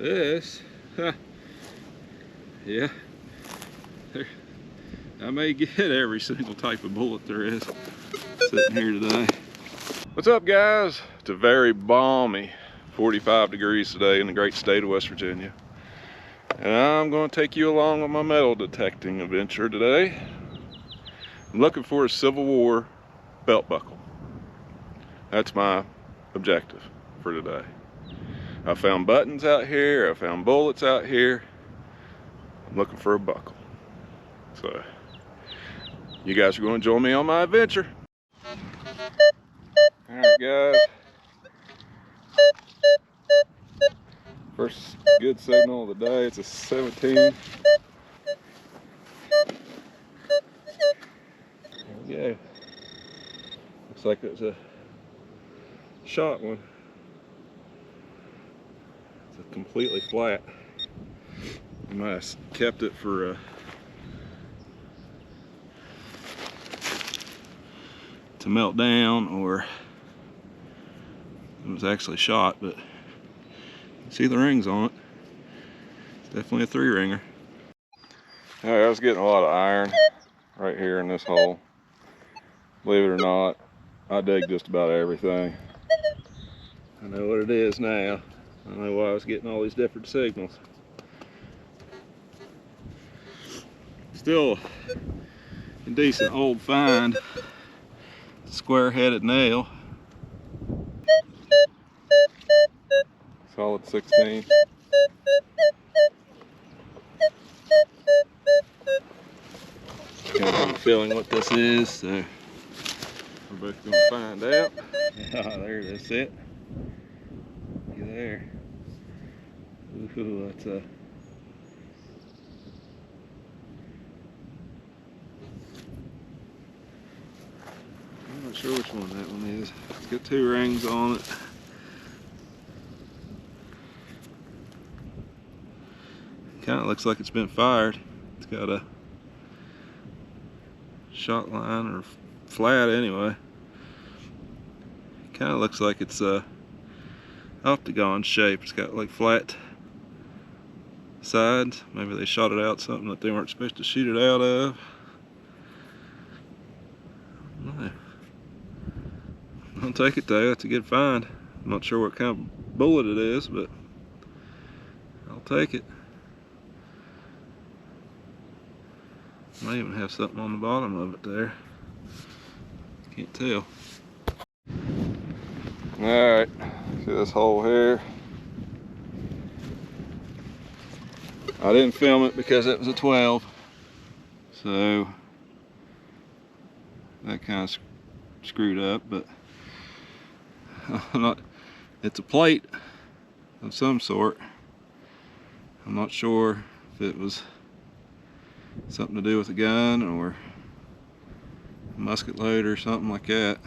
This, yeah, I may get every single type of bullet there is sitting here today. What's up, guys? It's a very balmy 45 degrees today in the great state of West Virginia. And I'm going to take you along on my metal detecting adventure today. I'm looking for a Civil War belt buckle. That's my objective for today. I found buttons out here, I found bullets out here. I'm looking for a buckle. So, you guys are going to join me on my adventure. Alright guys. First good signal of the day, it's a 17. There we go. Looks like it was a shot one. It's completely flat. I might have kept it for to melt down, or it was actually shot, but you can see the rings on it. It's definitely a 3-ringer. Alright, I was getting a lot of iron right here in this hole. Believe it or not, I dig just about everything. I know what it is now. I know why I was getting all these different signals. Still a decent old find. Square-headed nail. Solid 16. Kind of have a feeling what this is, so we're both gonna find out. There, that's it. Look there. Ooh, that's a. I'm not sure which one that one is. It's got 2 rings on it. Kind of looks like it's been fired. It's got a shot line, or flat anyway. Kind of looks like it's a octagon shape. It's got like flat sides. Maybe they shot it out something that they weren't supposed to shoot it out of. No. I'll take it though. That's a good find. I'm not sure what kind of bullet it is, but I'll take it. Might even have something on the bottom of it there. Can't tell. Alright, see this hole here? I didn't film it because it was a 12. So that kind of screwed up, but it's a plate of some sort. I'm not sure if it was something to do with a gun or a musket load or something like that,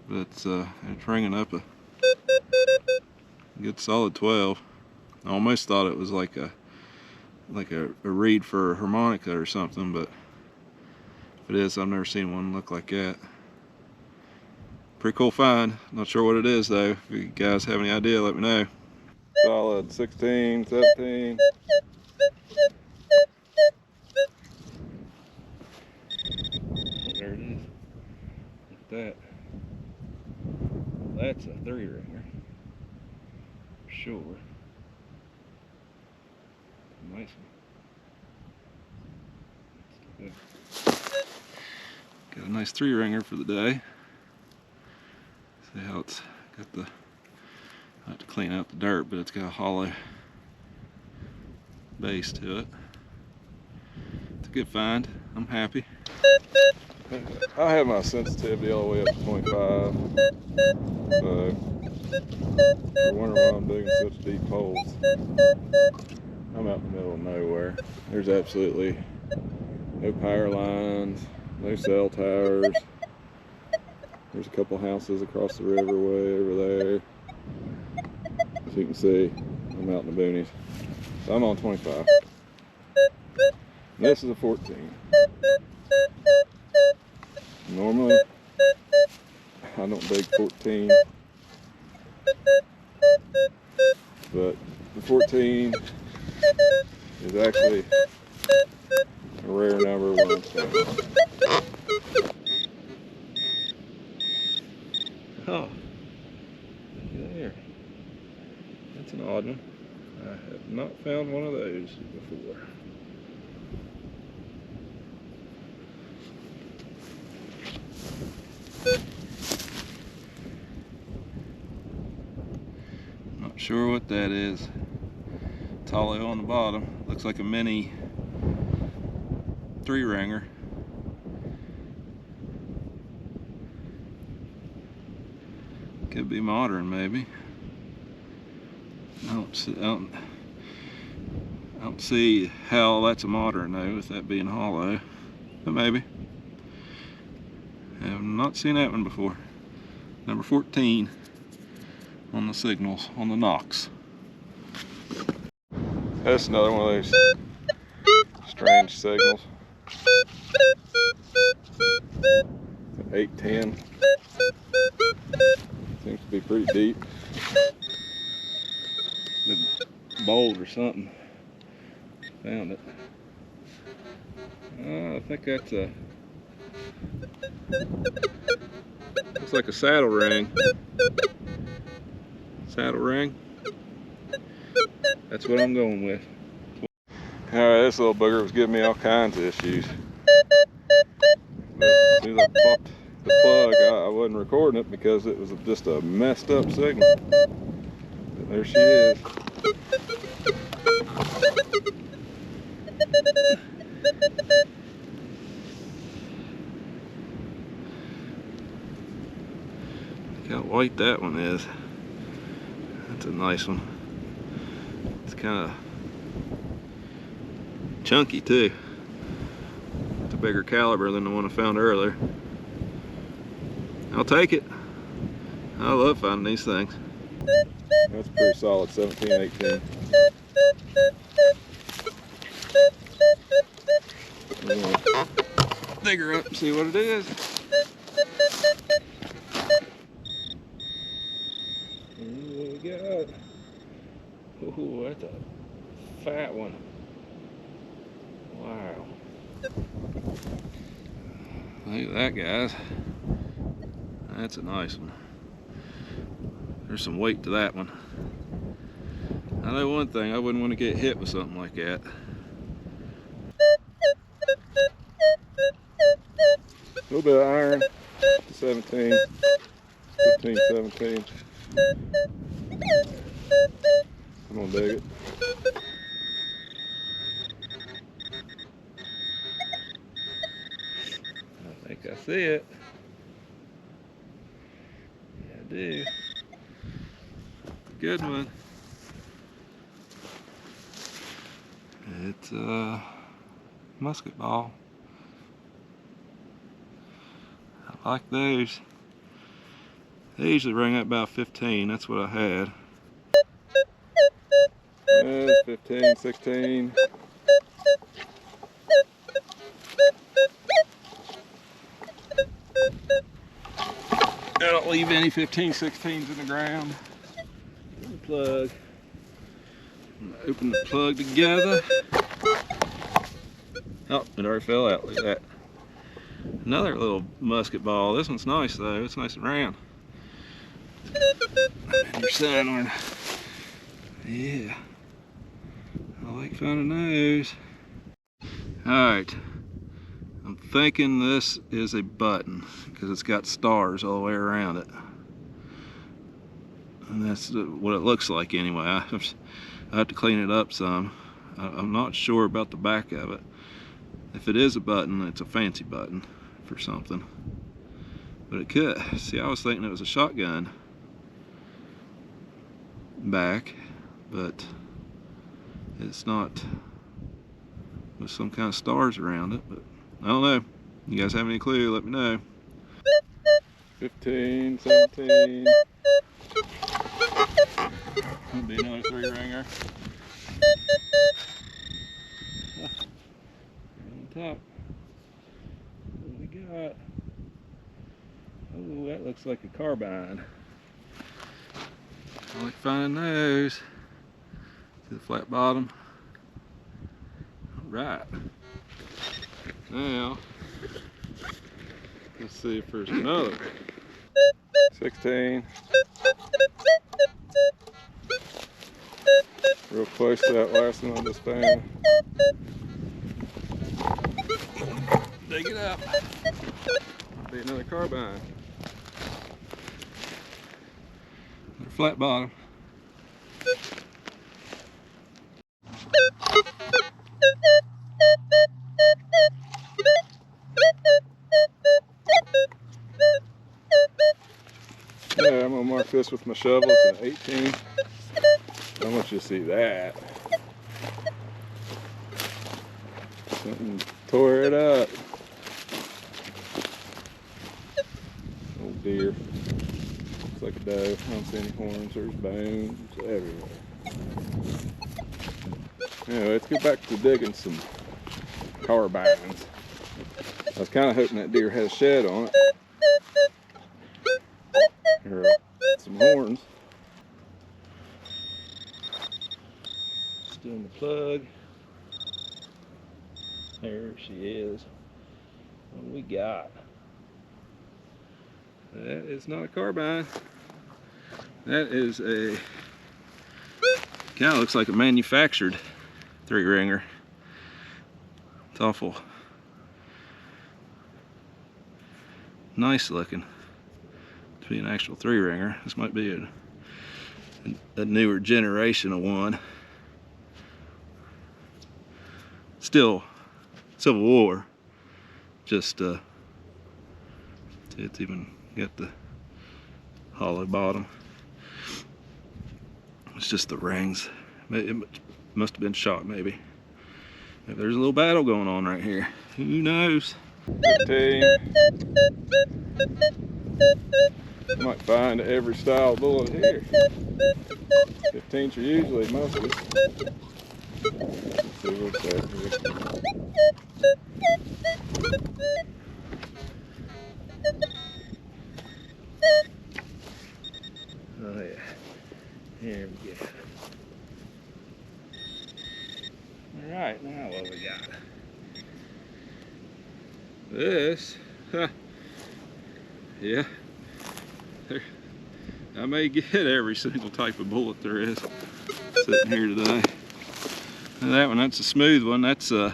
but it's ringing up a good solid 12. I almost thought it was like a reed for a harmonica or something, but if it is, I've never seen one look like that. Pretty cool find. Not sure what it is though. If you guys have any idea, let me know. Solid 16, 17. There it is. Look at that. That's a 3-ringer. For sure. Nice one. Got a nice 3-ringer for the day. See how it's got the, I have to clean out the dirt, but it's got a hollow base to it. It's a good find. I'm happy. I have my sensitivity all the way up to 25. So I wonder why I'm digging such deep holes. I'm out in the middle of nowhere. There's absolutely no power lines, no cell towers. There's a couple houses across the river way over there. As you can see, I'm out in the boonies. So I'm on 25. This is a 14. Normally, I don't dig 14. but the 14 is actually a rare number when I'm found. Oh, look there. That's an odd one. I have not found one of those before. Not sure what that is. It's hollow on the bottom. Looks like a mini 3-ringer. Could be modern, maybe. I don't see how that's a modern though, with that being hollow. But maybe. I have not seen that one before. Number 14 on the signals, on the knocks. That's another one of those strange signals. 810. Seems to be pretty deep. The bolt or something. Found it. I think that's a... looks like a saddle ring. Saddle ring. That's what I'm going with. Alright, this little booger was giving me all kinds of issues. But as soon as I popped the plug, I wasn't recording it because it was just a messed up signal. But there she is. Look how white that one is. That's a nice one. It's kind of chunky too. It's a bigger caliber than the one I found earlier. I'll take it. I love finding these things. That's pretty solid, 17, 18. Dig her up and see what it is. What we got? Ooh, that's a fat one. Wow. Look at that, guys. That's a nice one. There's some weight to that one. I know one thing, I wouldn't want to get hit with something like that. A little bit of iron, 17, 15, 17. I'm gonna dig it. I think I see it. Yeah, I do. Good one. It's a musket ball. I like those. They usually ring up about 15. That's what I had. 15, 16. I don't leave any 15, 16s in the ground. The plug. I'm gonna open the plug together. Oh, it already fell out. Look at that. Another little musket ball. This one's nice though. It's nice and round. And your sidearm. Yeah. I like finding those. Alright. I'm thinking this is a button because it's got stars all the way around it. And that's what it looks like anyway. I have to clean it up some. I'm not sure about the back of it. If it is a button, it's a fancy button for something. But it could. See, I was thinking it was a shotgun back, but it's not, with some kind of stars around it. But I don't know. You guys have any clue? Let me know. 15, 17. That'll be another 3-ringer. On top. What we got? Oh, that looks like a carbine. I like finding those. See the flat bottom? All right. Now, let's see if there's another. 16. Real close to that last one on this fan. Dig it up. Be another carbine. Another flat bottom. Yeah, I'm gonna mark this with my shovel. It's an 18. I want you to see that. Something tore it up. Oh dear. Looks like a doe. I don't see any horns. There's bones everywhere. Anyway, let's get back to digging some carbines. I was kind of hoping that deer had a shed on it. Or some horns. Just doing the plug. There she is. What do we got? That is not a carbine. That is a, kind of looks like a manufactured 3-ringer. It's awful nice looking to be an actual 3-ringer. This might be a newer generation of one. Still Civil War, just it's even got the hollow bottom. It's just the rings. It must have been shot maybe. There's a little battle going on right here. Who knows? 15. You might find every style bullet here. 15s are usually mostly. Let's see what's that here. Oh yeah. Here we go. Alright, now what we got? This, yeah, I may get every single type of bullet there is sitting here today. And that one, that's a smooth one. That's I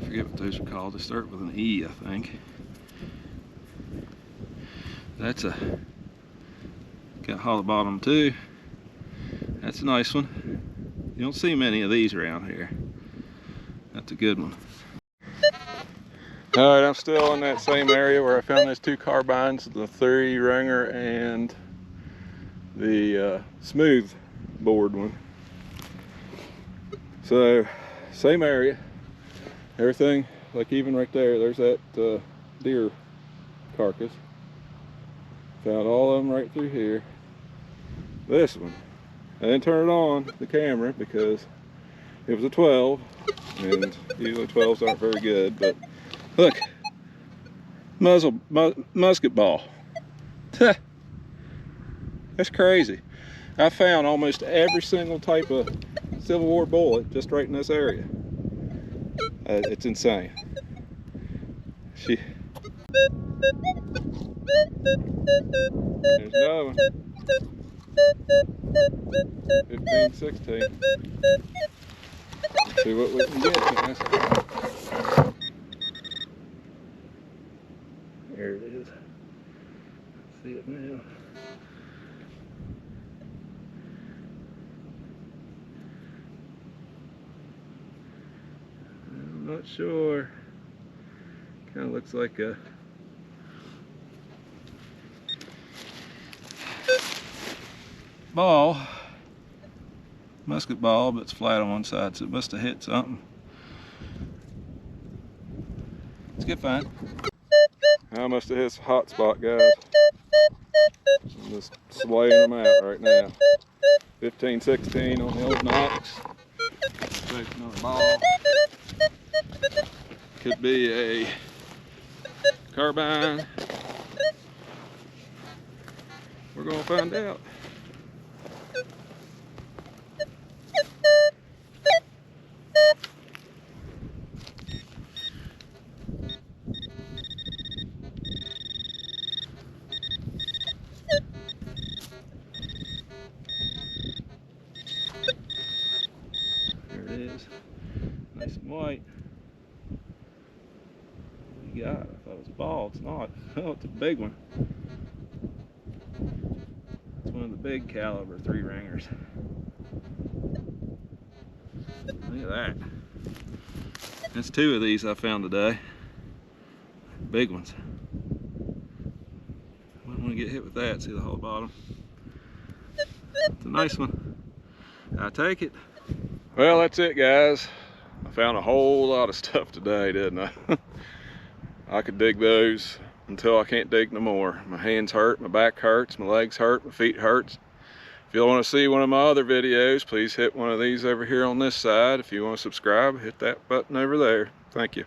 forget what those are called. They start with an E, I think. That's got hollow bottom too. That's a nice one. You don't see many of these around here. That's a good one. Alright, I'm still in that same area where I found those 2 carbines, the 3-ringer and the smooth bored one. So, same area. Everything, like even right there, there's that deer carcass. Found all of them right through here. This one, I didn't turn it on, the camera, because it was a 12, and usually 12s aren't very good, but look, musket ball. That's crazy. I found almost every single type of Civil War bullet just right in this area. It's insane. There's another one. 15, 16. Let's see what we can get, guys. There it is. See it now. I'm not sure. Kind of looks like a ball, musket ball, but it's flat on one side, so it must have hit something. Let's get fine. I must have hit a hot spot, guys. I'm just slaying them out right now. 15, 16 on the old Knox. Take another ball. Could be a carbine. We're gonna find out. white. What do you got? I thought it was a ball. It's not. Oh, it's a big one. It's one of the big caliber 3 ringers. Look at that. That's 2 of these I found today. Big ones. Might want to get hit with that. See the whole bottom. It's a nice one. I take it. Well, that's it, guys. I found a whole lot of stuff today, didn't I? I could dig those until I can't dig no more. My hands hurt, my back hurts, my legs hurt, my feet hurts. If you want to see one of my other videos, please hit one of these over here on this side. If you want to subscribe, hit that button over there. Thank you.